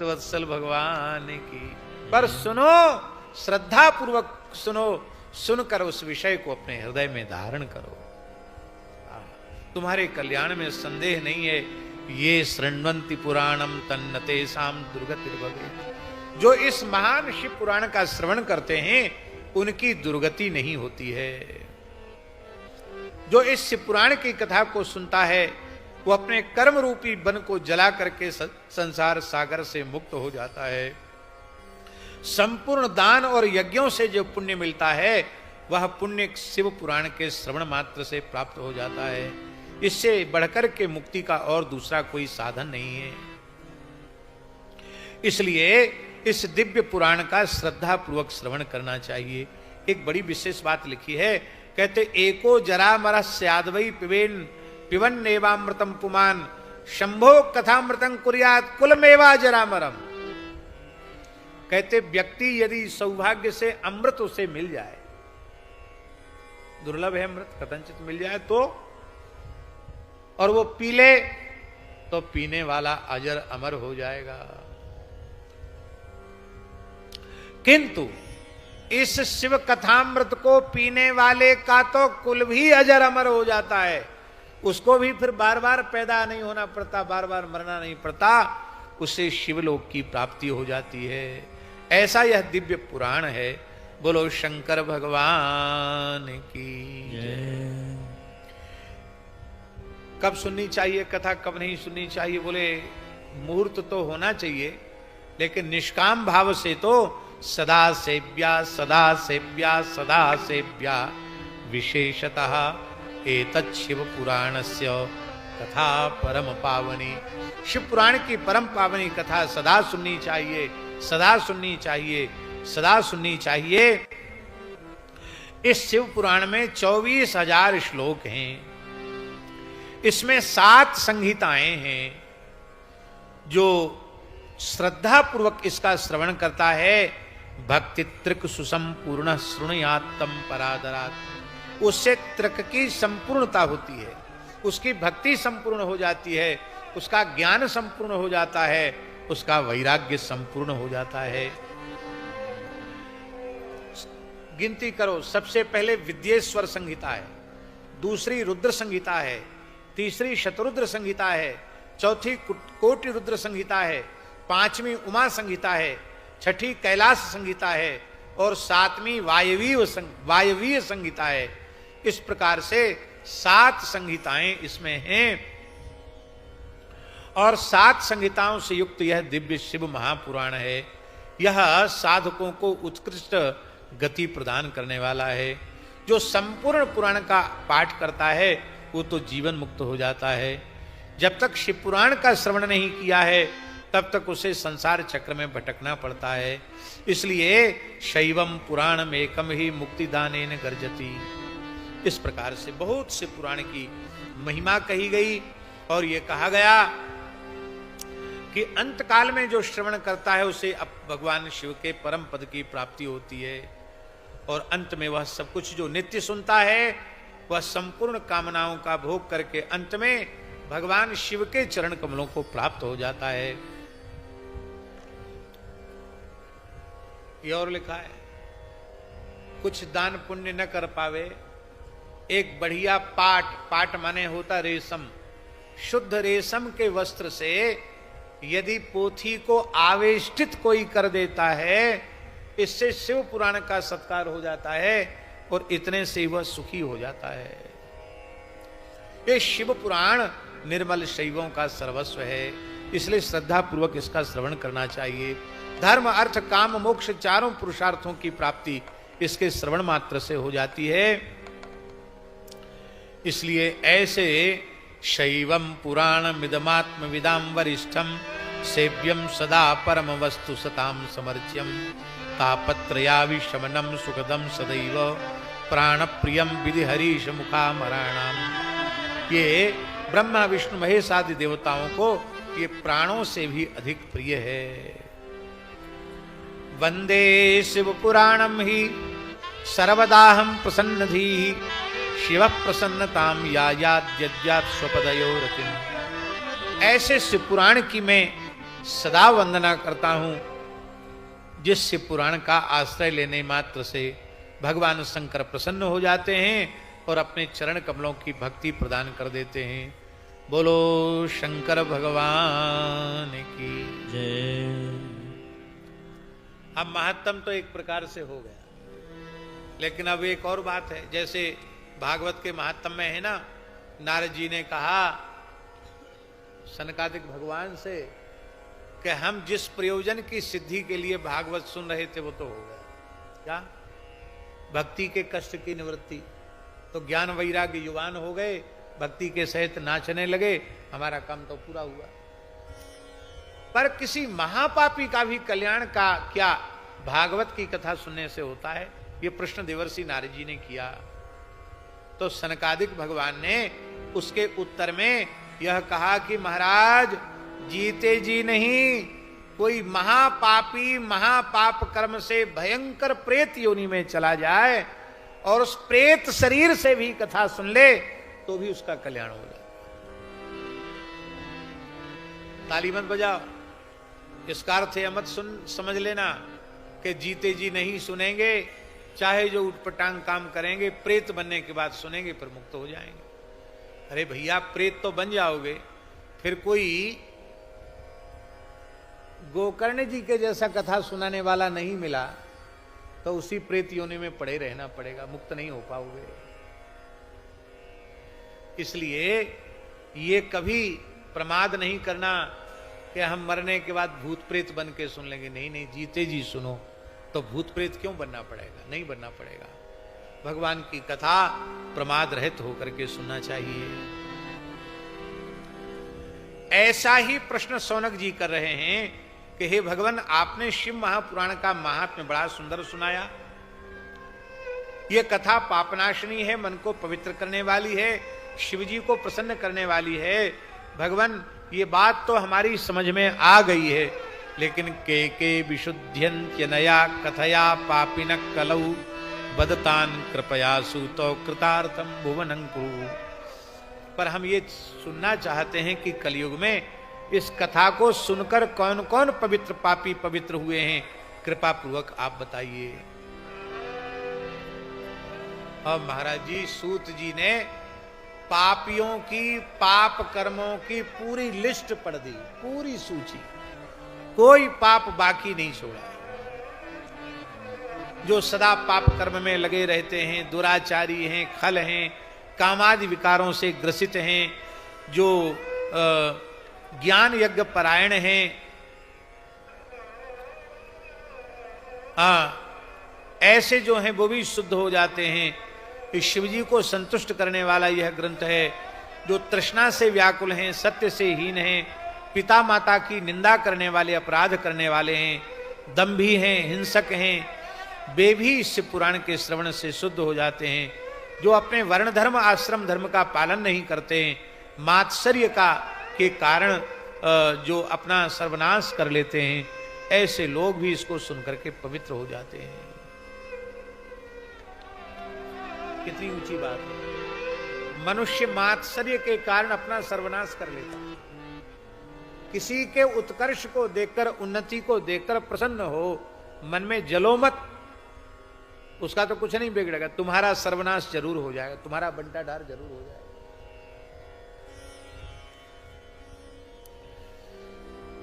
भक्तवत्सल भगवान की। पर सुनो, श्रद्धा पूर्वक सुनो, सुनकर उस विषय को अपने हृदय में धारण करो। तुम्हारे कल्याण में संदेह नहीं है। ये शृण्वन्ति पुराणम तन्नते साम दुर्गतिर्भवेत्। जो इस महान शिव पुराण का श्रवण करते हैं उनकी दुर्गति नहीं होती है। जो इस शिव पुराण की कथा को सुनता है वो अपने कर्म रूपी वन को जला करके संसार सागर से मुक्त हो जाता है। संपूर्ण दान और यज्ञों से जो पुण्य मिलता है वह पुण्य शिव पुराण के श्रवण मात्र से प्राप्त हो जाता है। इससे बढ़कर के मुक्ति का और दूसरा कोई साधन नहीं है। इसलिए इस दिव्य पुराण का श्रद्धा पूर्वक श्रवण करना चाहिए। एक बड़ी विशेष बात लिखी है, कहते एको जरा मरस्यादवै पिबन नेवामृतम पुमान शंभो कथामृतं कुर्यात् कुलमेवा जरामरम। कहते व्यक्ति यदि सौभाग्य से अमृत उसे मिल जाए, दुर्लभ है अमृत, कथनचित मिल जाए तो, और वो पी ले तो पीने वाला अजर अमर हो जाएगा। किंतु इस शिव कथामृत को पीने वाले का तो कुल भी अजर अमर हो जाता है। उसको भी फिर बार बार पैदा नहीं होना पड़ता, बार बार मरना नहीं पड़ता, उसे शिवलोक की प्राप्ति हो जाती है। ऐसा यह दिव्य पुराण है। बोलो शंकर भगवान की जय। कब सुननी चाहिए कथा, कब नहीं सुननी चाहिए? बोले मुहूर्त तो होना चाहिए, लेकिन निष्काम भाव से तो सदा सेव्या सदा सेव्या सदा सेव्या विशेषतः एतत् शिव पुराणस्य कथा परम पावनी। शिव पुराण की परम पावनी कथा सदा सुननी चाहिए, सदा सुननी चाहिए, सदा सुननी चाहिए। इस शिव पुराण में 24,000 श्लोक हैं। इसमें 7 संहिताएं हैं। जो श्रद्धा पूर्वक इसका श्रवण करता है भक्ति त्रिक सुसंपूर्ण शृणुयात्तम परादरात्, उससे त्रिक की संपूर्णता होती है, उसकी भक्ति संपूर्ण हो जाती है, उसका ज्ञान संपूर्ण हो जाता है, उसका वैराग्य संपूर्ण हो जाता है। गिनती करो, सबसे पहले विद्येश्वर संहिता है, दूसरी रुद्र संहिता है, तीसरी शतरुद्र संहिता है, चौथी कोटि रुद्र संहिता है, पांचवी उमा संहिता है, छठी कैलाश संहिता है और 7वीं वायवीय संहिता है। इस प्रकार से 7 संहिताएं इसमें हैं और 7 संहिताओं से युक्त यह दिव्य शिव महापुराण है। यह साधकों को उत्कृष्ट गति प्रदान करने वाला है। जो संपूर्ण पुराण का पाठ करता है वो तो जीवन मुक्त हो जाता है। जब तक शिव पुराण का श्रवण नहीं किया है तब तक उसे संसार चक्र में भटकना पड़ता है। इसलिए शैवम पुराणम एकम ही मुक्तिदानेन गर्जति। इस प्रकार से बहुत से पुराण की महिमा कही गई और ये कहा गया कि अंत काल में जो श्रवण करता है उसे अब भगवान शिव के परम पद की प्राप्ति होती है और अंत में वह सब कुछ जो नित्य सुनता है वह संपूर्ण कामनाओं का भोग करके अंत में भगवान शिव के चरण कमलों को प्राप्त हो जाता है। ये और लिखा है, कुछ दान पुण्य न कर पावे, एक बढ़िया पाट माने होता रेशम, शुद्ध रेशम के वस्त्र से यदि पोथी को आवेष्टित कोई कर देता है, इससे शिव पुराण का सत्कार हो जाता है और इतने से वह सुखी हो जाता है। ये शिव पुराण निर्मल शैवों का सर्वस्व है, इसलिए श्रद्धा पूर्वक इसका श्रवण करना चाहिए। धर्म अर्थ काम मोक्ष चारों पुरुषार्थों की प्राप्ति इसके श्रवण मात्र से हो जाती है। इसलिए ऐसे शैवम पुराण मिदमात्म विदाम वरिष्ठम सेव्यम सदा परम वस्तु सताम समर्च्यम तापत्रयाविशमनम सुखदम सदैव प्राण प्रियम विधि हरीश मुखामराणाम। ये ब्रह्मा विष्णु महेश आदि देवताओं को ये प्राणों से भी अधिक प्रिय है। वंदे शिव पुराणम ही सर्वदाहम प्रसन्नधी शिव प्रसन्नताम यायाद्यज्ञात स्वपदयोरतिम। ऐसे शिव पुराण की मैं सदा वंदना करता हूं, जिससे पुराण का आश्रय लेने मात्र से भगवान शंकर प्रसन्न हो जाते हैं और अपने चरण कमलों की भक्ति प्रदान कर देते हैं। बोलो शंकर भगवान की जय। अब महत्तम तो एक प्रकार से हो गया, लेकिन अब एक और बात है। जैसे भागवत के महत्तम में है ना, नारद जी ने कहा सनकादिक भगवान से कि हम जिस प्रयोजन की सिद्धि के लिए भागवत सुन रहे थे वो तो हो गया। क्या? भक्ति के कष्ट की निवृत्ति। तो ज्ञान वैराग्य युवान हो गए, भक्ति के सहित नाचने लगे, हमारा काम तो पूरा हुआ। पर किसी महापापी का भी कल्याण का क्या भागवत की कथा सुनने से होता है? ये प्रश्न देवर्षि नारद जी ने किया। तो सनकादिक भगवान ने उसके उत्तर में यह कहा कि महाराज, जीते जी नहीं, कोई महापापी महापाप कर्म से भयंकर प्रेत योनि में चला जाए और उस प्रेत शरीर से भी कथा सुन ले तो भी उसका कल्याण हो जाए। ताली मत बजाओ, इसका अर्थ है मत समझ लेना कि जीते जी नहीं सुनेंगे, चाहे जो उटपटांग काम करेंगे, प्रेत बनने के बाद सुनेंगे फिर मुक्त हो जाएंगे। अरे भैया, प्रेत तो बन जाओगे, फिर कोई गोकर्ण जी के जैसा कथा सुनाने वाला नहीं मिला तो उसी प्रेत योनि में पड़े रहना पड़ेगा, मुक्त नहीं हो पाओगे। इसलिए ये कभी प्रमाद नहीं करना कि हम मरने के बाद भूत प्रेत बन के सुन लेंगे। नहीं नहीं, जीते जी सुनो। तो भूत प्रेत क्यों बनना पड़ेगा? नहीं बनना पड़ेगा। भगवान की कथा प्रमाद रहित होकर के सुनना चाहिए। ऐसा ही प्रश्न सौनक जी कर रहे हैं कि हे भगवान, आपने शिव महापुराण का महात्म्य बड़ा सुंदर सुनाया। यह कथा पापनाशनी है, मन को पवित्र करने वाली है, शिव जी को प्रसन्न करने वाली है। भगवान, ये बात तो हमारी समझ में आ गई है, लेकिन के विशुद्ध्यन्त्यनया कथया पापिन कलौ बदतान कृपया सूतो कृतार्थम भुवनं कुरु। पर हम ये सुनना चाहते हैं कि कलयुग में इस कथा को सुनकर कौन कौन पवित्र पापी पवित्र हुए हैं, कृपा पूर्वक आप बताइए। और महाराज जी, सूत जी ने पापियों की, पाप कर्मों की पूरी लिस्ट पढ़ दी, पूरी सूची, कोई पाप बाकी नहीं छोड़ा। जो सदा पाप कर्म में लगे रहते हैं, दुराचारी हैं, खल हैं, कामादि विकारों से ग्रसित हैं, जो ज्ञान यज्ञ परायण हैं, ऐसे जो हैं वो भी शुद्ध हो जाते हैं। इस शिवजी को संतुष्ट करने वाला यह ग्रंथ है। जो तृष्णा से व्याकुल हैं, सत्य से हीन हैं, पिता माता की निंदा करने वाले, अपराध करने वाले हैं, दंभी हैं, हिंसक हैं, वे भी इस पुराण के श्रवण से शुद्ध हो जाते हैं। जो अपने वर्ण धर्म आश्रम धर्म का पालन नहीं करते हैं, मात्सर्य का के कारण जो अपना सर्वनाश कर लेते हैं, ऐसे लोग भी इसको सुनकर के पवित्र हो जाते हैं। कितनी ऊंची बात है। मनुष्य मात्सर्य के कारण अपना सर्वनाश कर लेता है। किसी के उत्कर्ष को देखकर, उन्नति को देखकर प्रसन्न हो, मन में जलो मत, उसका तो कुछ नहीं बिगड़ेगा, तुम्हारा सर्वनाश जरूर हो जाएगा, तुम्हारा बंटाढार जरूर हो जाएगा।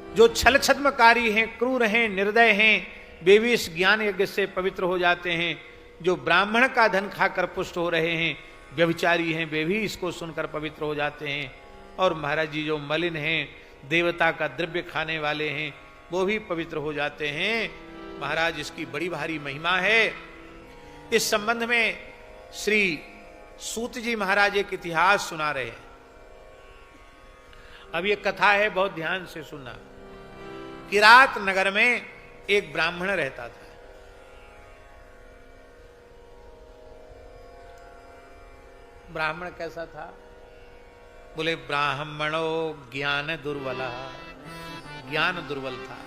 जो छल छद्मकारी हैं, क्रूर हैं, निर्दय हैं, वे भी इस ज्ञान यज्ञ से पवित्र हो जाते हैं। जो ब्राह्मण का धन खाकर पुष्ट हो रहे हैं, व्यभिचारी हैं, वे भी इसको सुनकर पवित्र हो जाते हैं। और महाराज जी जो मलिन हैं, देवता का द्रव्य खाने वाले हैं, वो भी पवित्र हो जाते हैं। महाराज, इसकी बड़ी भारी महिमा है। इस संबंध में श्री सूत जी महाराज एक इतिहास सुना रहे हैं। अब ये कथा है, बहुत ध्यान से सुनना। किरात नगर में एक ब्राह्मण रहता था। ब्राह्मण कैसा था? बोले ब्राह्मणो ज्ञान दुर्बला, ज्ञान दुर्बल था।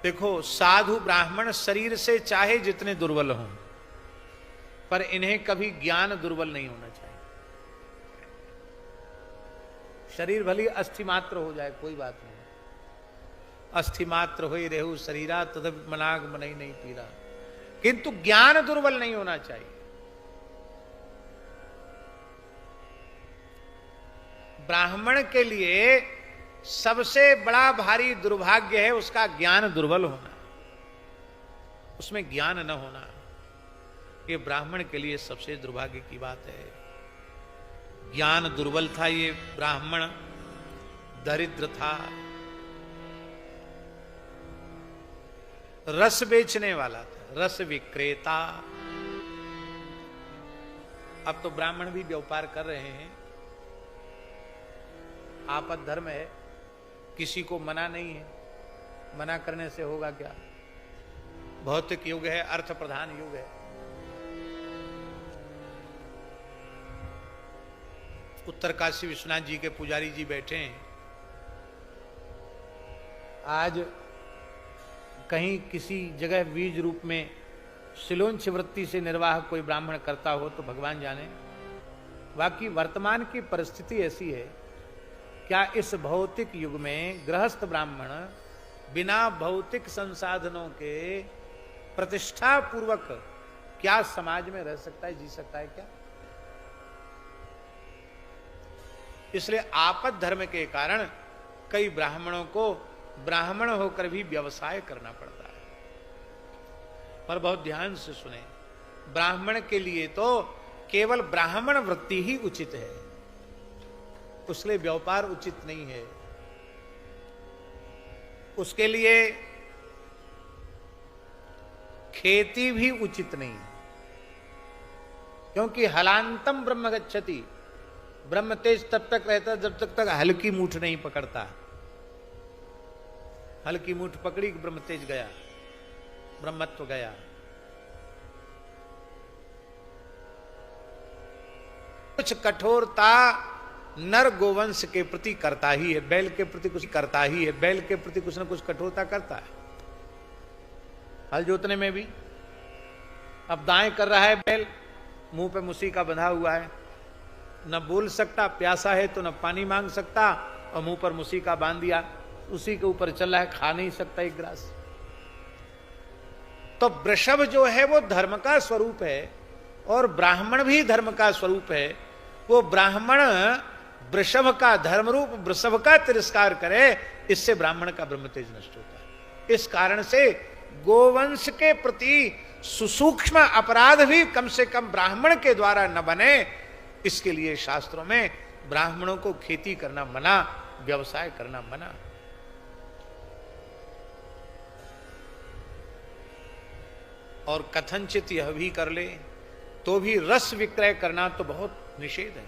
देखो, साधु ब्राह्मण शरीर से चाहे जितने दुर्बल हों, पर इन्हें कभी ज्ञान दुर्बल नहीं होना चाहिए। शरीर भली अस्थि मात्र हो जाए कोई बात नहीं, अस्थि मात्र हो ही रेहू शरीरा तदप मनाग मनई नहीं पीरा, किंतु ज्ञान दुर्बल नहीं होना चाहिए। ब्राह्मण के लिए सबसे बड़ा भारी दुर्भाग्य है उसका ज्ञान दुर्बल होना, उसमें ज्ञान न होना। ये ब्राह्मण के लिए सबसे दुर्भाग्य की बात है। ज्ञान दुर्बल था ये ब्राह्मण, दरिद्र था, रस बेचने वाला था, रस विक्रेता। अब तो ब्राह्मण भी व्यापार कर रहे हैं, आपद धर्म है, किसी को मना नहीं है, मना करने से होगा क्या। भौतिक युग है, अर्थ प्रधान युग है। उत्तर काशी विश्वनाथ जी के पुजारी जी बैठे हैं। आज कहीं किसी जगह बीज रूप में शिलोंच वृत्ति से निर्वाह कोई ब्राह्मण करता हो तो भगवान जाने। बाकी वर्तमान की परिस्थिति ऐसी है, क्या इस भौतिक युग में गृहस्थ ब्राह्मण बिना भौतिक संसाधनों के प्रतिष्ठा पूर्वक क्या समाज में रह सकता है, जी सकता है क्या? इसलिए आपद धर्म के कारण कई ब्राह्मणों को ब्राह्मण होकर भी व्यवसाय करना पड़ता है। पर बहुत ध्यान से सुने, ब्राह्मण के लिए तो केवल ब्राह्मण वृत्ति ही उचित है, उसके व्यापार उचित नहीं है। उसके लिए खेती भी उचित नहीं, क्योंकि हलांतम ब्रह्म गच्छति, ब्रह्म तेज तब तक रहता है जब तक हल्की मूठ नहीं पकड़ता। हल्की मूठ पकड़ी ब्रह्म तेज गया, ब्रह्मत्व गया। कुछ कठोरता नर गोवंश के प्रति करता ही है, बैल के प्रति कुछ करता ही है, बैल के प्रति कुछ न कुछ कठोरता करता है। हल जोतने में भी अब दाएं कर रहा है बैल, मुंह पे मुसीका बंधा हुआ है, न बोल सकता, प्यासा है तो न पानी मांग सकता, और मुंह पर मुसीका बांध दिया, उसी के ऊपर चल रहा है, खा नहीं सकता एक ग्रास। तो वृषभ जो है वो धर्म का स्वरूप है, और ब्राह्मण भी धर्म का स्वरूप है। वो ब्राह्मण वृषभ का धर्म रूप वृषभ का तिरस्कार करे, इससे ब्राह्मण का ब्रह्म तेज नष्ट होता है। इस कारण से गोवंश के प्रति सुसूक्ष्म अपराध भी कम से कम ब्राह्मण के द्वारा न बने, इसके लिए शास्त्रों में ब्राह्मणों को खेती करना मना, व्यवसाय करना मना। और कथनचित यह भी कर ले तो भी रस विक्रय करना तो बहुत निषेध है।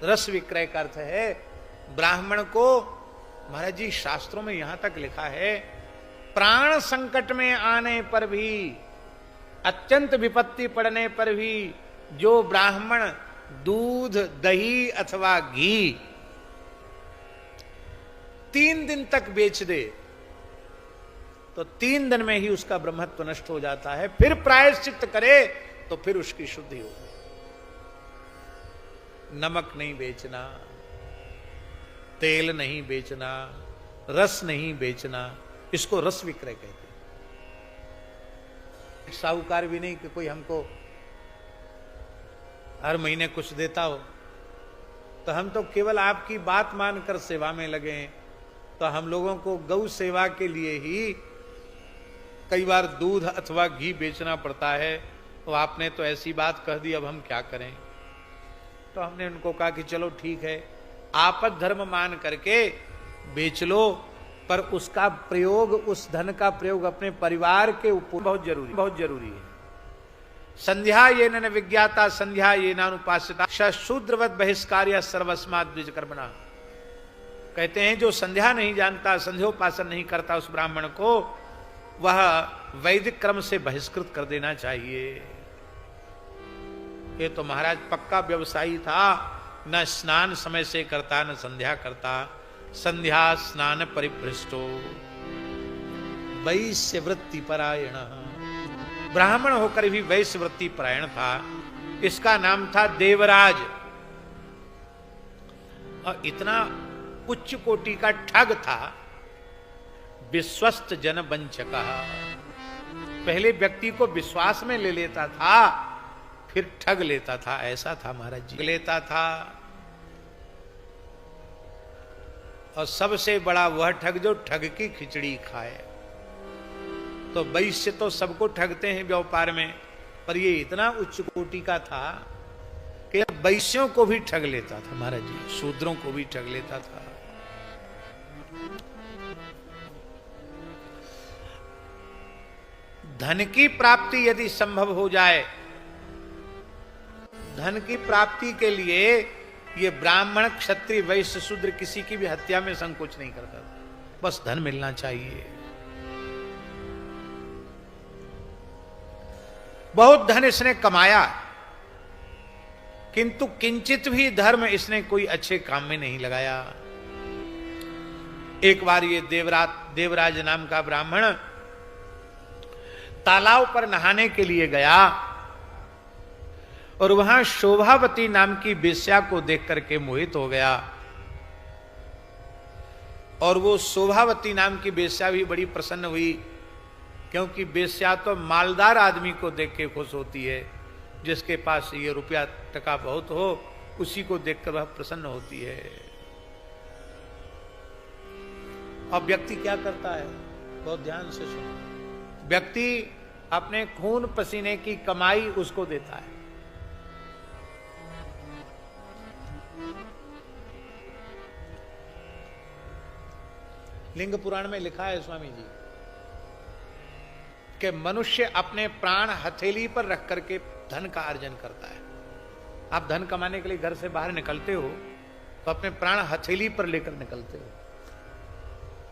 रस विक्रय का अर्थ है ब्राह्मण को, महाराज जी शास्त्रों में यहां तक लिखा है, प्राण संकट में आने पर भी, अत्यंत विपत्ति पड़ने पर भी जो ब्राह्मण दूध, दही अथवा घी 3 दिन तक बेच दे तो 3 दिन में ही उसका ब्रह्मत्व नष्ट हो जाता है। फिर प्रायश्चित करे तो फिर उसकी शुद्धि हो। नमक नहीं बेचना, तेल नहीं बेचना, रस नहीं बेचना, इसको रस विक्रय कहते हैं। साहूकार भी नहीं कि कोई हमको हर महीने कुछ देता हो, तो हम तो केवल आपकी बात मानकर सेवा में लगे हैं। तो हम लोगों को गौ सेवा के लिए ही कई बार दूध अथवा घी बेचना पड़ता है। तो आपने तो ऐसी बात कह दी, अब हम क्या करें? तो हमने उनको कहा कि चलो ठीक है, आपद धर्म मान करके बेच लो, पर उसका प्रयोग, उस धन का प्रयोग अपने परिवार के ऊपर बहुत जरूरी है। संध्या ये न विज्ञाता संध्या ये नानुपासिता शूद्रवत बहिष्कार्य सर्वस्मात् द्विज कर्मणा। कहते हैं जो संध्या नहीं जानता, संध्योपासन नहीं करता, उस ब्राह्मण को वह वैदिक क्रम से बहिष्कृत कर देना चाहिए। ये तो महाराज पक्का व्यवसायी था, न स्नान समय से करता न संध्या करता। संध्या स्नान परिभ्रष्टो वैश्य वृत्ति परायण। ब्राह्मण होकर भी वैश्य वृत्ति परायण था। इसका नाम था देवराज। और इतना उच्च कोटि का ठग था, विश्वस्त जन वंचक। पहले व्यक्ति को विश्वास में ले लेता था, फिर ठग लेता था, ऐसा था महाराज जी। लेता था, और सबसे बड़ा वह ठग जो ठग की खिचड़ी खाए। तो वैश्य तो सबको ठगते हैं व्यापार में, पर ये इतना उच्च कोटि का था कि वैश्यों को भी ठग लेता था महाराज जी, शूद्रों को भी ठग लेता था। धन की प्राप्ति यदि संभव हो जाए, धन की प्राप्ति के लिए ये ब्राह्मण क्षत्रिय वैश्य शूद्र किसी की भी हत्या में संकोच नहीं करता, बस धन मिलना चाहिए। बहुत धन इसने कमाया, किंतु किंचित भी धर्म इसने कोई अच्छे काम में नहीं लगाया। एक बार ये देवराज नाम का ब्राह्मण तालाब पर नहाने के लिए गया और वहां शोभावती नाम की वेश्या को देख करके मोहित हो गया। और वो शोभावती नाम की वेश्या भी बड़ी प्रसन्न हुई, क्योंकि वेश्या तो मालदार आदमी को देख के खुश होती है, जिसके पास ये रुपया टका बहुत हो उसी को देखकर वह प्रसन्न होती है। अब व्यक्ति क्या करता है, बहुत ध्यान से सुनो। व्यक्ति अपने खून पसीने की कमाई उसको देता है। लिंग पुराण में लिखा है स्वामी जी कि मनुष्य अपने प्राण हथेली पर रख करके धन का अर्जन करता है। आप धन कमाने के लिए घर से बाहर निकलते हो तो अपने प्राण हथेली पर लेकर निकलते हो।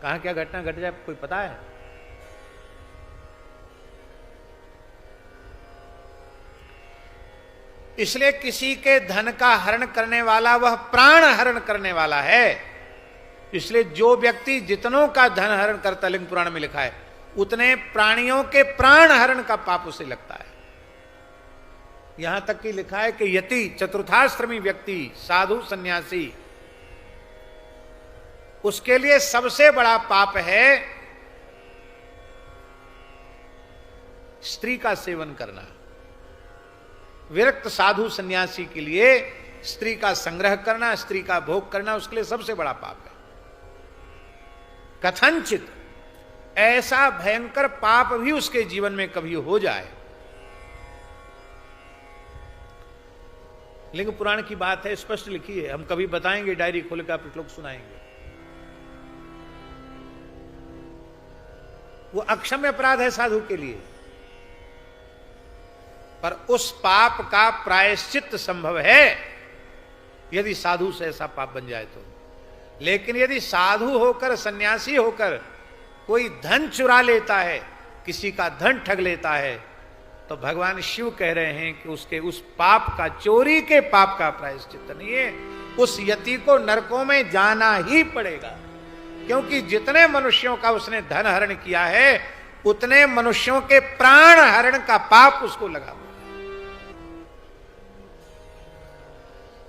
कहां क्या घटना घट जाए कोई पता है? इसलिए किसी के धन का हरण करने वाला वह प्राण हरण करने वाला है। इसलिए जो व्यक्ति जितनों का धन हरण करता, लिंग पुराण में लिखा है, उतने प्राणियों के प्राण हरण का पाप उसे लगता है। यहां तक कि लिखा है कि यति चतुर्थाश्रमी व्यक्ति, साधु सन्यासी, उसके लिए सबसे बड़ा पाप है स्त्री का सेवन करना। विरक्त साधु सन्यासी के लिए स्त्री का संग्रह करना, स्त्री का भोग करना उसके लिए सबसे बड़ा पाप है। कथनचित ऐसा भयंकर पाप भी उसके जीवन में कभी हो जाए, लिंग पुराण की बात है, स्पष्ट लिखी है, हम कभी बताएंगे, डायरी खोलकर आप लोग सुनाएंगे। वो अक्षम्य अपराध है साधु के लिए, पर उस पाप का प्रायश्चित संभव है यदि साधु से ऐसा पाप बन जाए तो। लेकिन यदि साधु होकर, सन्यासी होकर कोई धन चुरा लेता है, किसी का धन ठग लेता है, तो भगवान शिव कह रहे हैं कि उसके उस पाप का, चोरी के पाप का प्रायश्चित नहीं है, उस यति को नरकों में जाना ही पड़ेगा। क्योंकि जितने मनुष्यों का उसने धन हरण किया है, उतने मनुष्यों के प्राण हरण का पाप उसको लगा हुआ।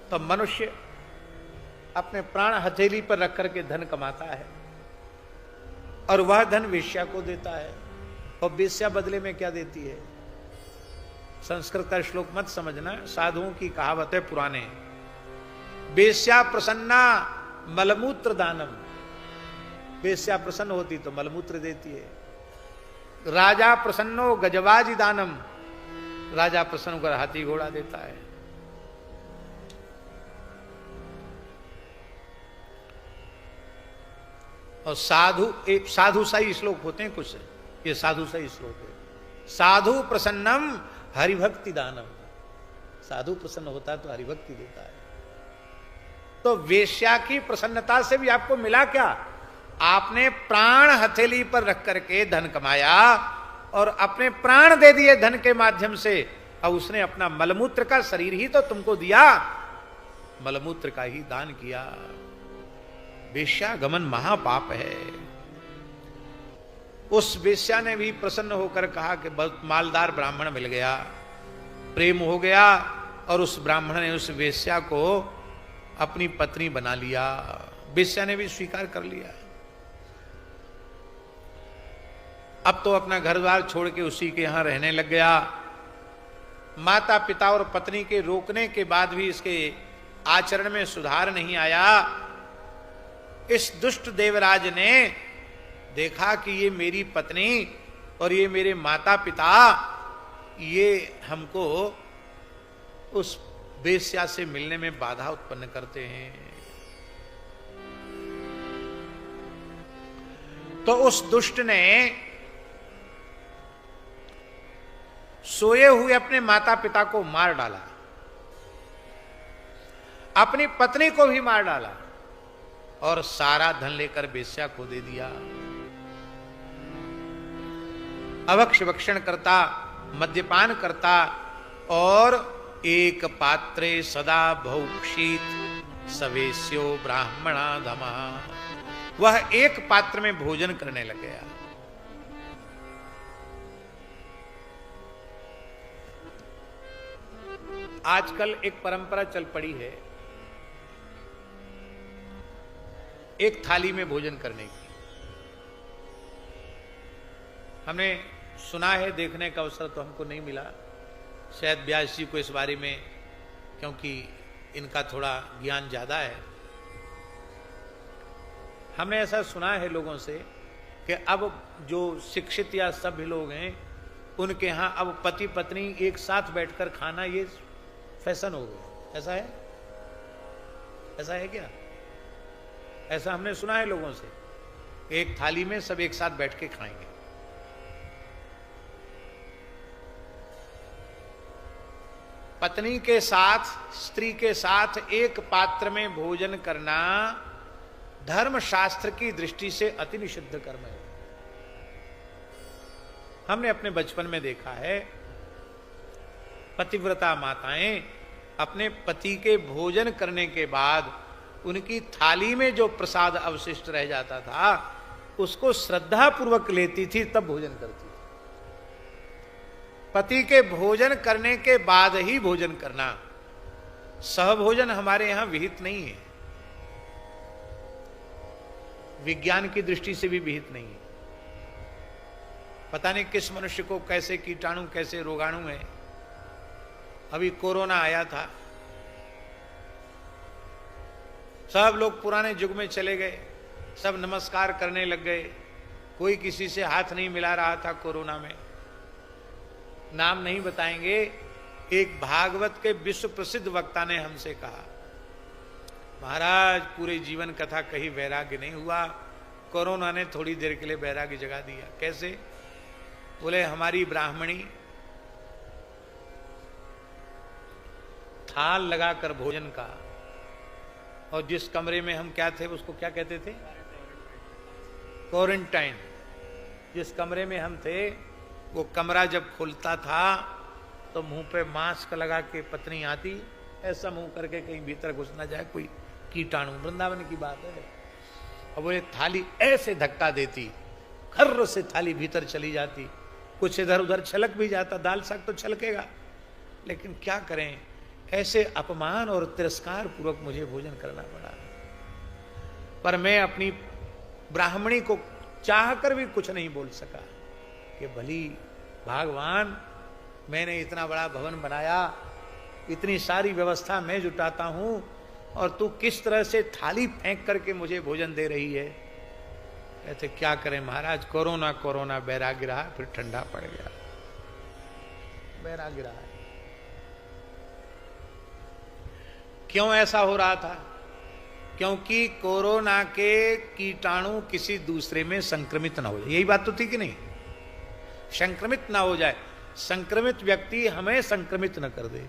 तो मनुष्य अपने प्राण हथेली पर रख करके धन कमाता है और वह धन वेश्या को देता है, और वेश्या बदले में क्या देती है? संस्कृत का श्लोक मत समझना, साधुओं की कहावत है पुराने, वेश्या प्रसन्ना मलमूत्र दानम। वेश्या प्रसन्न होती तो मलमूत्र देती है। राजा प्रसन्नो गजवाजी दानम, राजा प्रसन्न होकर हाथी घोड़ा देता है। और साधु सही श्लोक होते हैं कुछ, ये साधु सही श्लोक है। साधु प्रसन्नम हरिभक्ति दानम, साधु प्रसन्न होता है तो हरिभक्ति देता है। तो वेश्या की प्रसन्नता से भी आपको मिला क्या? आपने प्राण हथेली पर रख करके धन कमाया और अपने प्राण दे दिए धन के माध्यम से, और उसने अपना मलमूत्र का शरीर ही तो तुमको दिया, मलमूत्र का ही दान किया। वेश्यागमन महापाप है। उस वेश्या ने भी प्रसन्न होकर कहा कि बहुत मालदार ब्राह्मण मिल गया, प्रेम हो गया, और उस ब्राह्मण ने उस वेश्या को अपनी पत्नी बना लिया। वेश्या ने भी स्वीकार कर लिया। अब तो अपना घर द्वार छोड़ के उसी के यहां रहने लग गया। माता पिता और पत्नी के रोकने के बाद भी इसके आचरण में सुधार नहीं आया। इस दुष्ट देवराज ने देखा कि ये मेरी पत्नी और ये मेरे माता पिता ये हमको उस वेश्या से मिलने में बाधा उत्पन्न करते हैं। तो उस दुष्ट ने सोए हुए अपने माता पिता को मार डाला, अपनी पत्नी को भी मार डाला और सारा धन लेकर वेश्या को दे दिया। अभक्ष भक्षण करता, मद्यपान करता और एक पात्रे सदा भौक्षित सवेश्यो ब्राह्मणा धमा, वह एक पात्र में भोजन करने लग गया। आजकल एक परंपरा चल पड़ी है एक थाली में भोजन करने की। हमने सुना है, देखने का अवसर तो हमको नहीं मिला, शायद व्यास जी को इस बारे में, क्योंकि इनका थोड़ा ज्ञान ज्यादा है। हमने ऐसा सुना है लोगों से कि अब जो शिक्षित या सभ्य लोग हैं उनके यहां अब पति पत्नी एक साथ बैठकर खाना ये फैशन हो गया। ऐसा है? ऐसा है क्या? ऐसा हमने सुना है लोगों से, एक थाली में सब एक साथ बैठ के खाएंगे। पत्नी के साथ, स्त्री के साथ एक पात्र में भोजन करना धर्म शास्त्र की दृष्टि से अति निषिद्ध कर्म है। हमने अपने बचपन में देखा है, पतिव्रता माताएं अपने पति के भोजन करने के बाद उनकी थाली में जो प्रसाद अवशिष्ट रह जाता था उसको श्रद्धा पूर्वक लेती थी, तब भोजन करती थी। पति के भोजन करने के बाद ही भोजन करना, सहभोजन हमारे यहां विहित नहीं है, विज्ञान की दृष्टि से भी विहित नहीं है। पता नहीं किस मनुष्य को कैसे कीटाणु, कैसे रोगाणु है। अभी कोरोना आया था, सब लोग पुराने युग में चले गए, सब नमस्कार करने लग गए, कोई किसी से हाथ नहीं मिला रहा था कोरोना में। नाम नहीं बताएंगे, एक भागवत के विश्व प्रसिद्ध वक्ता ने हमसे कहा, महाराज पूरे जीवन कथा कहीं वैराग्य नहीं हुआ, कोरोना ने थोड़ी देर के लिए वैराग्य जगा दिया। कैसे? बोले हमारी ब्राह्मणी थाल लगाकर भोजन का, और जिस कमरे में हम क्या थे उसको क्या कहते थे? क्वारंटाइन। जिस कमरे में हम थे वो कमरा जब खुलता था तो मुंह पे मास्क लगा के पत्नी आती, ऐसा मुंह करके कहीं भीतर घुस ना जाए कोई कीटाणु। वृंदावन की बात है। अब वो थाली ऐसे धक्का देती, खर्र से थाली भीतर चली जाती, कुछ इधर उधर छलक भी जाता, दाल साग तो छलकेगा, लेकिन क्या करें, ऐसे अपमान और तिरस्कार पूर्वक मुझे भोजन करना पड़ा। पर मैं अपनी ब्राह्मणी को चाहकर भी कुछ नहीं बोल सका कि भली भगवान, मैंने इतना बड़ा भवन बनाया, इतनी सारी व्यवस्था मैं जुटाता हूं और तू किस तरह से थाली फेंक करके मुझे भोजन दे रही है। ऐसे क्या करें महाराज, कोरोना कोरोना बैराग्य रहा, फिर ठंडा पड़ गया, बैराग्य रहा। क्यों ऐसा हो रहा था? क्योंकि कोरोना के कीटाणु किसी दूसरे में संक्रमित ना हो जाए। यही बात तो थी कि नहीं? संक्रमित ना हो जाए, संक्रमित व्यक्ति हमें संक्रमित न कर दे।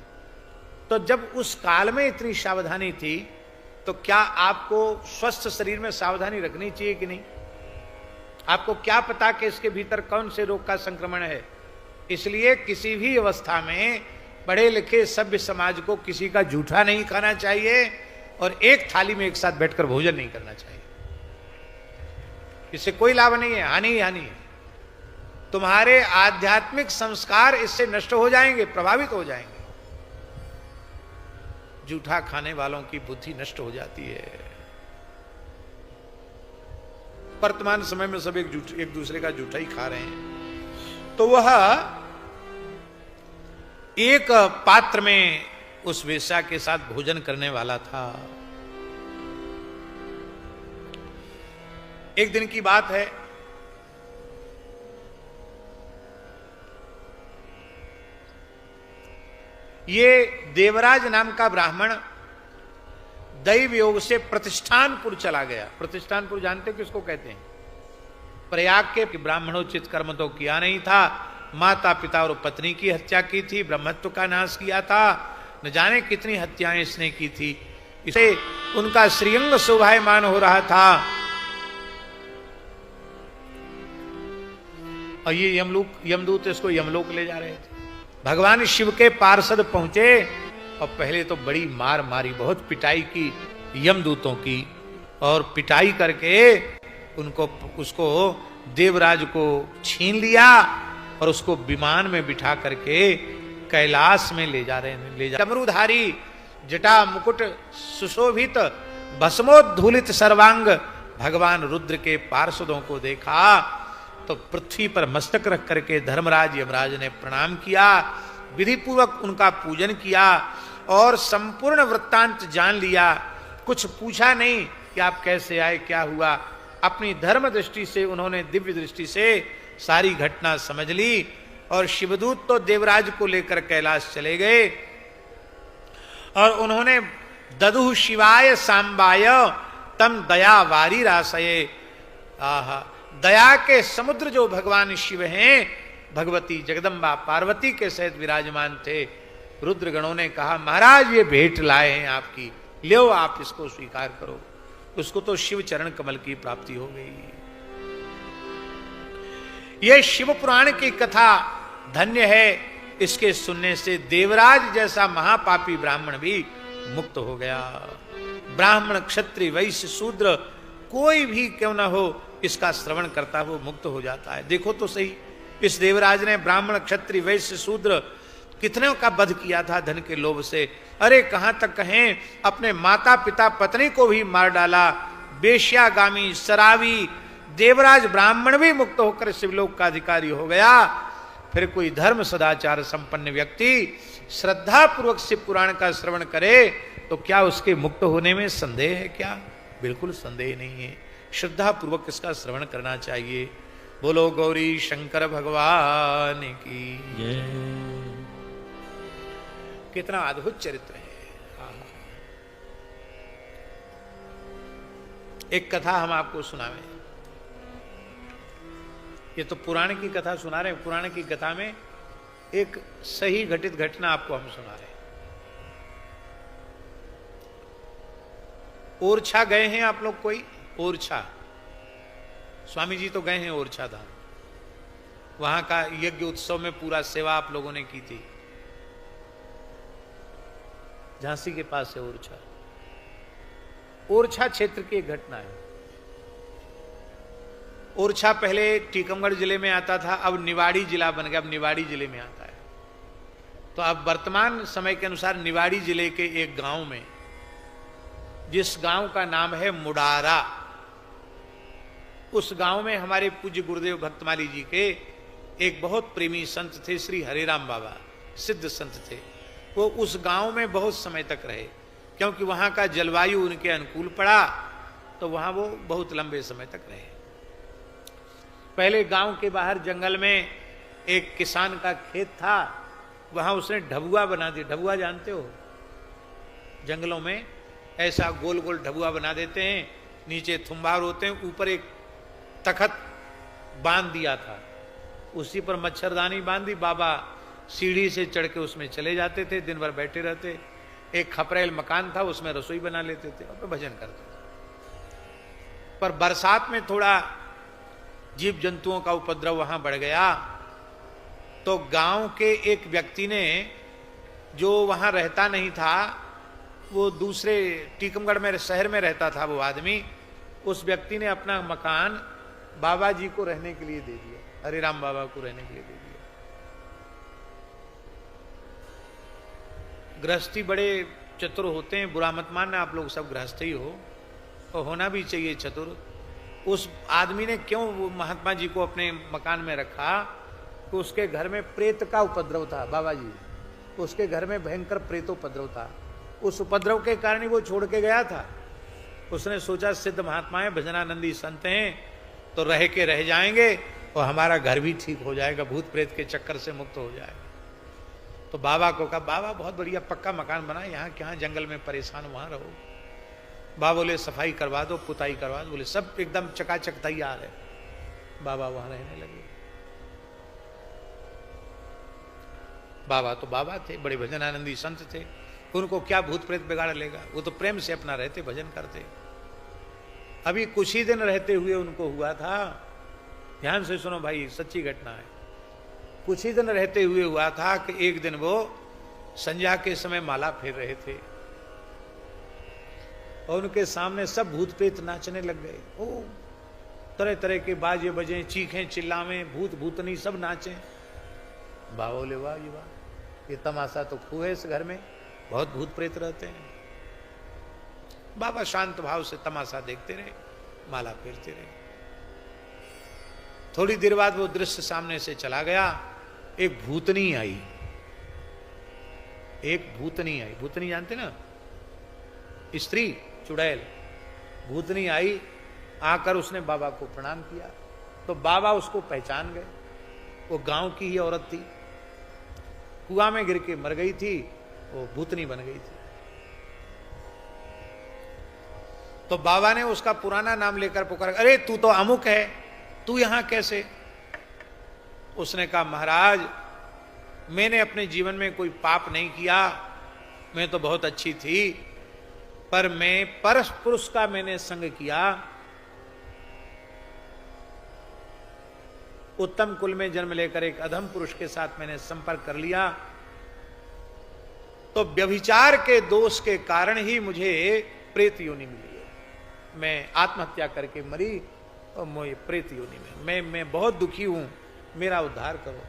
तो जब उस काल में इतनी सावधानी थी, तो क्या आपको स्वस्थ शरीर में सावधानी रखनी चाहिए कि नहीं? आपको क्या पता कि इसके भीतर कौन से रोग का संक्रमण है? इसलिए किसी भी अवस्था में पढ़े लिखे सभ्य समाज को किसी का जूठा नहीं खाना चाहिए और एक थाली में एक साथ बैठकर भोजन नहीं करना चाहिए। इससे कोई लाभ नहीं है, हानि ही हानि है। तुम्हारे आध्यात्मिक संस्कार इससे नष्ट हो जाएंगे, प्रभावित हो जाएंगे। जूठा खाने वालों की बुद्धि नष्ट हो जाती है। वर्तमान समय में सब एक दूसरे का जूठा ही खा रहे हैं। तो वह एक पात्र में उस वेश्या के साथ भोजन करने वाला था। एक दिन की बात है, ये देवराज नाम का ब्राह्मण दैव योग से प्रतिष्ठानपुर चला गया। प्रतिष्ठानपुर जानते हो किसको कहते हैं? प्रयाग के ब्राह्मणोचित कर्म तो किया नहीं था, माता पिता और पत्नी की हत्या की थी, ब्रह्मत्व का नाश किया था, न जाने कितनी हत्याएं इसने की थी। इसे उनका श्रीअंग शोभायमान हो रहा था। और ये यमदूत इसको यमलोक ले जा रहे थे। भगवान शिव के पार्षद पहुंचे और पहले तो बड़ी मार मारी, बहुत पिटाई की यमदूतों की, और पिटाई करके उसको देवराज को छीन लिया और उसको विमान में बिठा करके कैलाश में ले जा रहे हैं। डमरूधारी जटा मुकुट सुशोभित भस्मोद्धूलित सर्वांग भगवान रुद्र के पार्षदों को देखा तो पृथ्वी पर मस्तक रख करके धर्मराज यमराज ने प्रणाम किया, विधि पूर्वक उनका पूजन किया और संपूर्ण वृत्तांत जान लिया। कुछ पूछा नहीं कि आप कैसे आए, क्या हुआ। अपनी धर्म दृष्टि से उन्होंने, दिव्य दृष्टि से सारी घटना समझ ली और शिवदूत तो देवराज को लेकर कैलाश चले गए और उन्होंने ददुः शिवाय सांबाय तम दया वारी रासये। आहा, दया के समुद्र जो भगवान शिव हैं, भगवती जगदम्बा पार्वती के सहित विराजमान थे। रुद्रगणों ने कहा, महाराज ये भेंट लाए हैं आपकी, लो आप इसको स्वीकार करो। उसको तो शिव चरण कमल की प्राप्ति हो गई। ये शिव पुराण की कथा धन्य है, इसके सुनने से देवराज जैसा महापापी ब्राह्मण भी मुक्त हो गया। ब्राह्मण क्षत्रिय वैश्य शूद्र कोई भी क्यों ना हो, इसका श्रवण करता वो मुक्त हो जाता है। देखो तो सही, इस देवराज ने ब्राह्मण क्षत्रिय वैश्य शूद्र कितने का वध किया था धन के लोभ से। अरे कहां तक कहें, अपने माता पिता पत्नी को भी मार डाला। बेश्यागामी शराबी देवराज ब्राह्मण भी मुक्त होकर शिवलोक का अधिकारी हो गया। फिर कोई धर्म सदाचार संपन्न व्यक्ति श्रद्धा पूर्वक शिव पुराण का श्रवण करे तो क्या उसके मुक्त होने में संदेह है? क्या? बिल्कुल संदेह नहीं है। श्रद्धा पूर्वक इसका श्रवण करना चाहिए। बोलो गौरी शंकर भगवान की। कितना अद्भुत चरित्र है। एक कथा हम आपको सुनावे। ये तो पुराण की कथा सुना रहे हैं। पुराण की कथा में एक सही घटित घटना आपको हम सुना रहे हैं। ओरछा गए हैं आप लोग? कोई ओरछा? स्वामी जी तो गए हैं ओरछा धाम। वहां का यज्ञ उत्सव में पूरा सेवा आप लोगों ने की थी। झांसी के पास है ओरछा। ओरछा क्षेत्र की एक घटना है। ओरछा पहले टीकमगढ़ जिले में आता था, अब निवाड़ी जिला बन गया, अब निवाड़ी जिले में आता है। तो अब वर्तमान समय के अनुसार निवाड़ी जिले के एक गांव में, जिस गांव का नाम है मुडारा, उस गांव में हमारे पूज्य गुरुदेव भक्तमाली जी के एक बहुत प्रेमी संत थे, श्री हरिराम बाबा, सिद्ध संत थे। वो उस गांव में बहुत समय तक रहे, क्योंकि वहां का जलवायु उनके अनुकूल पड़ा, तो वहां वो बहुत लंबे समय तक रहे। पहले गांव के बाहर जंगल में एक किसान का खेत था, वहां उसने ढबुआ बना दी। ढबुआ जानते हो? जंगलों में ऐसा गोल गोल ढबुआ बना देते हैं, नीचे थुम्बार होते हैं, ऊपर एक तखत बांध दिया था, उसी पर मच्छरदानी बांधी। बाबा सीढ़ी से चढ़ के उसमें चले जाते थे, दिन भर बैठे रहते। एक खपरेल मकान था, उसमें रसोई बना लेते थे और भजन करते थे। पर बरसात में थोड़ा जीव जंतुओं का उपद्रव वहां बढ़ गया, तो गांव के एक व्यक्ति ने, जो वहां रहता नहीं था, वो दूसरे टीकमगढ़ में शहर में रहता था वो आदमी, उस व्यक्ति ने अपना मकान बाबा जी को रहने के लिए दे दिया, हरिराम बाबा को रहने के लिए दे दिया। गृहस्थी बड़े चतुर होते हैं, बुरा मत मानना, आप लोग सब गृहस्थ ही हो और होना भी चाहिए चतुर। उस आदमी ने क्यों वो महात्मा जी को अपने मकान में रखा? तो उसके घर में प्रेत का उपद्रव था। बाबा जी, उसके घर में भयंकर प्रेतोपद्रव था। उस उपद्रव के कारण ही वो छोड़ के गया था। उसने सोचा सिद्ध महात्मा है, भजनानंदी संत हैं, तो रह के रह जाएंगे और हमारा घर भी ठीक हो जाएगा, भूत प्रेत के चक्कर से मुक्त हो जाएगा। तो बाबा को कहा, बाबा बहुत बढ़िया पक्का मकान बना, यहाँ क्या जंगल में परेशान, वहां रहो। बाबा बोले सफाई करवा दो, पुताई करवा दो। बोले सब एकदम चकाचक तैयार है। बाबा वहां रहने लगे। बाबा तो बाबा थे, बड़े भजनानंदी संत थे, उनको क्या भूत प्रेत बिगाड़ लेगा, वो तो प्रेम से अपना रहते, भजन करते। अभी कुछ ही दिन रहते हुए उनको हुआ था, ध्यान से सुनो भाई, सच्ची घटना है। कुछ ही दिन रहते हुए हुआ था कि एक दिन वो संध्या के समय माला फेर रहे थे और उनके सामने सब भूत प्रेत नाचने लग गए। ओ तरह तरह के बाजे बजे, चीखें चिल्लावें, भूत भूतनी सब नाचे। बाबा बोले वाह जी वाह, ये तमाशा तो खूब है, इस घर में बहुत भूत प्रेत रहते हैं। बाबा शांत भाव से तमाशा देखते रहे, माला फेरते रहे। थोड़ी देर बाद वो दृश्य सामने से चला गया। एक भूतनी आई, एक भूतनी आई। भूतनी जानते ना, स्त्री, चुड़ैल। भूतनी आई, आकर उसने बाबा को प्रणाम किया। तो बाबा उसको पहचान गए। वो गांव की ही औरत थी, कुआं में गिर के मर गई थी, वो भूतनी बन गई थी। तो बाबा ने उसका पुराना नाम लेकर पुकार, अरे तू तो अमुक है, तू यहां कैसे? उसने कहा, महाराज मैंने अपने जीवन में कोई पाप नहीं किया, मैं तो बहुत अच्छी थी, पर मैं परस पुरुष का मैंने संग किया, उत्तम कुल में जन्म लेकर एक अधम पुरुष के साथ मैंने संपर्क कर लिया, तो व्यभिचार के दोष के कारण ही मुझे प्रेत योनि मिली है। मैं आत्महत्या करके मरी और मुझे प्रेत योनि में मैं बहुत दुखी हूं, मेरा उद्धार करो।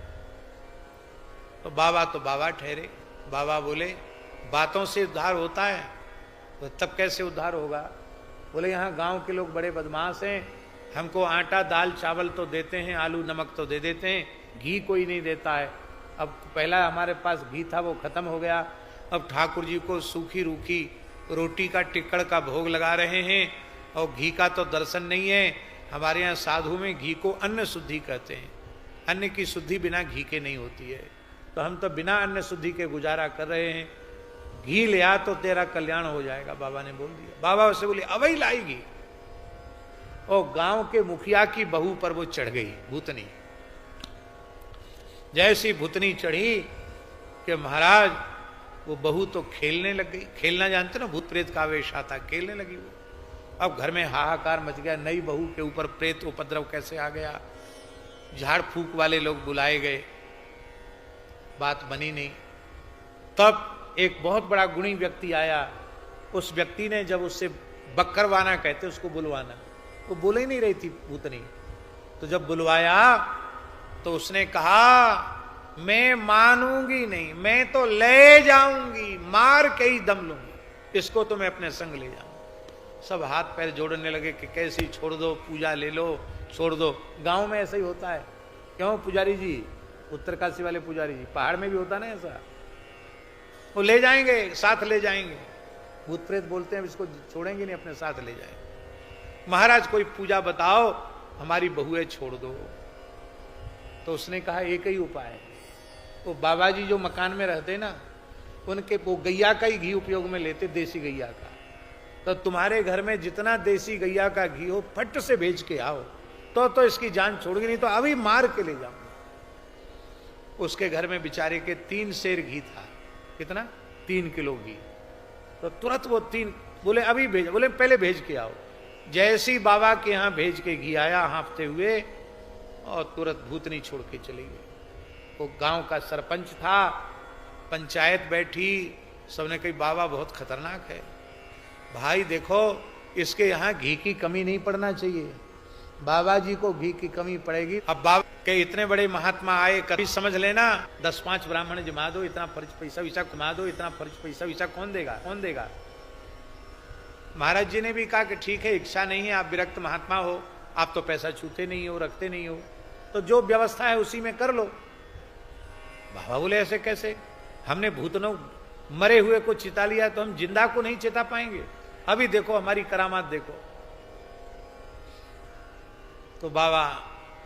तो बाबा ठहरे। बाबा बोले बातों से उद्धार होता है? तो तब कैसे उद्धार होगा? बोले यहाँ गांव के लोग बड़े बदमाश हैं, हमको आटा दाल चावल तो देते हैं, आलू नमक तो दे देते हैं, घी कोई नहीं देता है। अब पहला हमारे पास घी था वो खत्म हो गया, अब ठाकुर जी को सूखी रूखी रोटी का टिक्कड़ का भोग लगा रहे हैं और घी का तो दर्शन नहीं है। हमारे यहाँ साधु में घी को अन्न शुद्धि कहते हैं, अन्न की शुद्धि बिना घी के नहीं होती है, तो हम तो बिना अन्न शुद्धि के गुजारा कर रहे हैं, घी ले आ तो तेरा कल्याण हो जाएगा। बाबा ने बोल दिया। बाबा उससे बोले अवई लाएगी, और गांव के मुखिया की बहू पर वो चढ़ गई भूतनी। जैसी भूतनी चढ़ी कि महाराज वो बहू तो खेलने लग गई। खेलना जानते ना, भूत प्रेत का आवेश आता, खेलने लगी वो। अब घर में हाहाकार मच गया, नई बहू के ऊपर प्रेत उपद्रव कैसे आ गया। झाड़ फूक वाले लोग बुलाए गए, बात बनी नहीं। तब एक बहुत बड़ा गुणी व्यक्ति आया। उस व्यक्ति ने जब उससे बक्करवाना कहते उसको बुलवाना, वो बोल ही नहीं रही थी भूतनी, तो जब बुलवाया तो उसने कहा मैं मानूंगी नहीं, मैं तो ले जाऊंगी, मार के ही दम लूंगी, इसको तो मैं अपने संग ले जाऊंगी। सब हाथ पैर जोड़ने लगे कि कैसी छोड़ दो, पूजा ले लो, छोड़ दो। गांव में ऐसा ही होता है। क्यों पुजारी जी, उत्तरकाशी वाले पुजारी जी, पहाड़ में भी होता ना ऐसा, वो ले जाएंगे, साथ ले जाएंगे। भूत प्रेत बोलते हैं इसको छोड़ेंगे नहीं, अपने साथ ले जाएंगे। महाराज कोई पूजा बताओ, हमारी बहुएं छोड़ दो। तो उसने कहा एक ही उपाय है। वो बाबा जी जो मकान में रहते ना, उनके वो गैया का ही घी उपयोग में लेते, देसी गैया का। तो तुम्हारे घर में जितना देसी गैया का घी हो फट से भेज के आओ, तो इसकी जान छोड़गी, नहीं तो अभी मार के ले जाऊंगा। उसके घर में बेचारे के 3 सेर घी था। कितना? 3 किलो घी। तो तुरंत वो 3 बोले अभी भेज, बोले पहले भेज के आओ। जैसी बाबा के यहां भेज के घी आया हाँफते हुए, और तुरंत भूतनी छोड़ के चली गई। वो गांव का सरपंच था, पंचायत बैठी, सबने कही बाबा बहुत खतरनाक है भाई, देखो इसके यहां घी की कमी नहीं पड़ना चाहिए, बाबा जी को घी की कमी पड़ेगी। अब बाबा के इतने बड़े महात्मा आए, कभी समझ लेना 10-5 ब्राह्मण जमा दो, इतना फर्ज पैसा वैसा कमा दो, इतना फर्ज पैसा वैसा कौन देगा, कौन देगा। महाराज जी ने भी कहा कि ठीक है, इच्छा नहीं है, आप विरक्त महात्मा हो, आप तो पैसा छूते नहीं हो, रखते नहीं हो, तो जो व्यवस्था है उसी में कर लो। बाबा बोले ऐसे कैसे, हमने भूतनों मरे हुए को चिता लिया तो हम जिंदा को नहीं चिता पाएंगे, अभी देखो हमारी करामात देखो। तो बाबा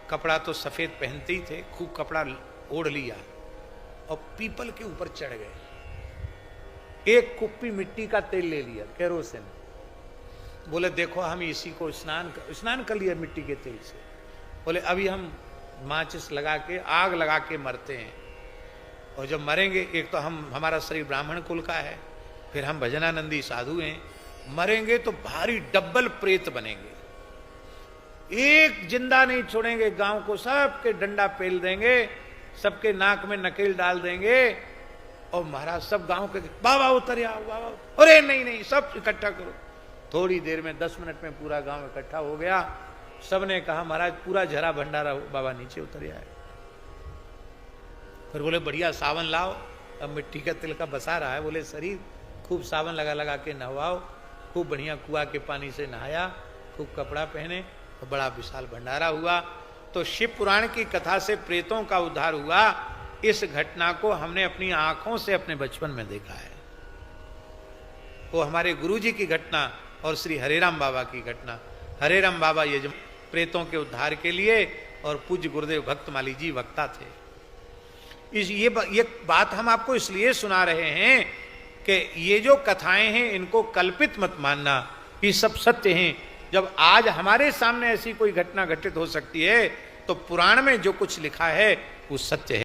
कपड़ा तो सफेद पहनते ही थे, खूब कपड़ा ओढ़ लिया और पीपल के ऊपर चढ़ गए, एक कुप्पी मिट्टी का तेल ले लिया, केरोसिन। बोले देखो हम इसी को स्नान कर लिया मिट्टी के तेल से। बोले अभी हम माचिस लगा के, आग लगा के मरते हैं, और जब मरेंगे, एक तो हमारा शरीर ब्राह्मण कुल का है, फिर हम भजनानंदी साधु हैं, मरेंगे तो भारी डबल प्रेत बनेंगे, एक जिंदा नहीं छोड़ेंगे, गांव को सबके डंडा पेल देंगे, सबके नाक में नकेल डाल देंगे, और महाराज सब गांव के बाबा उतर आओ, बाबा, अरे नहीं नहीं सब इकट्ठा करो। थोड़ी देर में 10 मिनट में पूरा गांव इकट्ठा हो गया। सबने कहा महाराज पूरा झरा भंडारा, बाबा नीचे उतर आए। फिर बोले बढ़िया सावन लाओ, अब मिट्टी का तिल का बसा रहा है, बोले शरीर खूब सावन लगा लगा के नहवाओ, खूब बढ़िया कुआं के पानी से नहाया, खूब कपड़ा पहने, और बड़ा विशाल भंडारा हुआ। तो शिव पुराण की कथा से प्रेतों का उद्धार हुआ, इस घटना को हमने अपनी आंखों से अपने बचपन में देखा है। वो हमारे गुरुजी की घटना और श्री हरेराम बाबा की घटना। हरेराम बाबा ये प्रेतों के उद्धार के लिए, और पूज्य गुरुदेव भक्तमाली जी वक्ता थे। ये बात हम आपको इसलिए सुना रहे हैं कि ये जो कथाएं हैं इनको कल्पित मत मानना, ये सब सत्य हैं। जब आज हमारे सामने ऐसी कोई घटना घटित हो सकती है तो पुराण में जो कुछ लिखा है वो सत्य है।